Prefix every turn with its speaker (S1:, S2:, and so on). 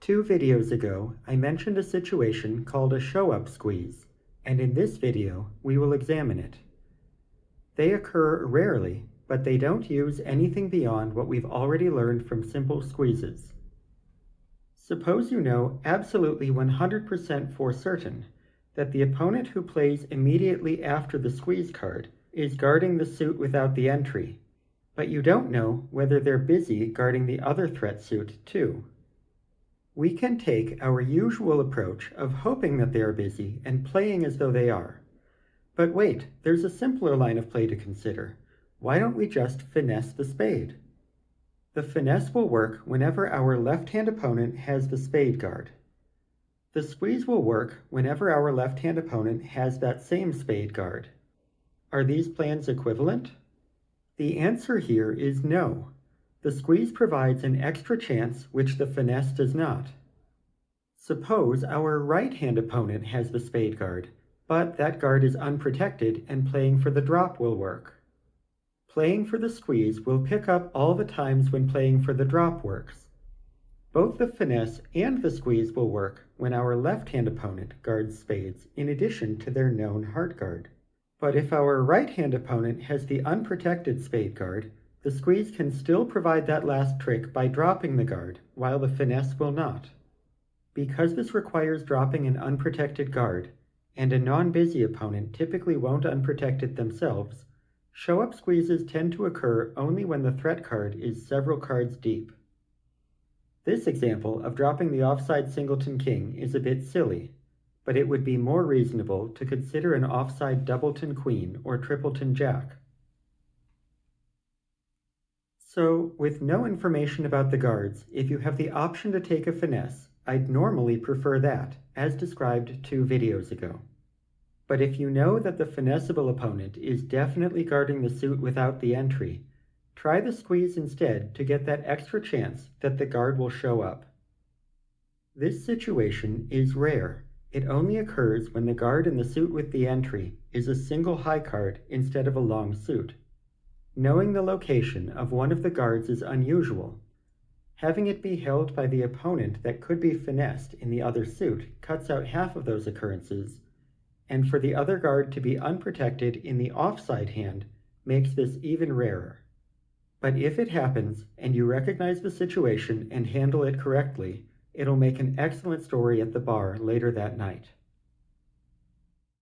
S1: 2 videos ago, I mentioned a situation called a show-up squeeze, and in this video, we will examine it. They occur rarely, but they don't use anything beyond what we've already learned from simple squeezes. Suppose you know absolutely 100% for certain that the opponent who plays immediately after the squeeze card is guarding the suit without the entry, but you don't know whether they're busy guarding the other threat suit too. We can take our usual approach of hoping that they are busy and playing as though they are. But wait, there's a simpler line of play to consider. Why don't we just finesse the spade? The finesse will work whenever our left-hand opponent has the spade guard. The squeeze will work whenever our left-hand opponent has that same spade guard. Are these plans equivalent? The answer here is no. The squeeze provides an extra chance which the finesse does not. Suppose our right-hand opponent has the spade guard, but that guard is unprotected and playing for the drop will work. Playing for the squeeze will pick up all the times when playing for the drop works. Both the finesse and the squeeze will work when our left-hand opponent guards spades in addition to their known heart guard. But if our right-hand opponent has the unprotected spade guard, the squeeze can still provide that last trick by dropping the guard, while the finesse will not. Because this requires dropping an unprotected guard, and a non-busy opponent typically won't unprotect it themselves, show-up squeezes tend to occur only when the threat card is several cards deep. This example of dropping the offside singleton king is a bit silly, but it would be more reasonable to consider an offside doubleton queen or tripleton jack. So, with no information about the guards, if you have the option to take a finesse, I'd normally prefer that, as described 2 videos ago. But if you know that the finessible opponent is definitely guarding the suit without the entry, try the squeeze instead to get that extra chance that the guard will show up. This situation is rare. It only occurs when the guard in the suit with the entry is a single high card instead of a long suit. Knowing the location of one of the guards is unusual. Having it be held by the opponent that could be finessed in the other suit cuts out half of those occurrences, and for the other guard to be unprotected in the offside hand makes this even rarer. But if it happens, and you recognize the situation and handle it correctly, it'll make an excellent story at the bar later that night.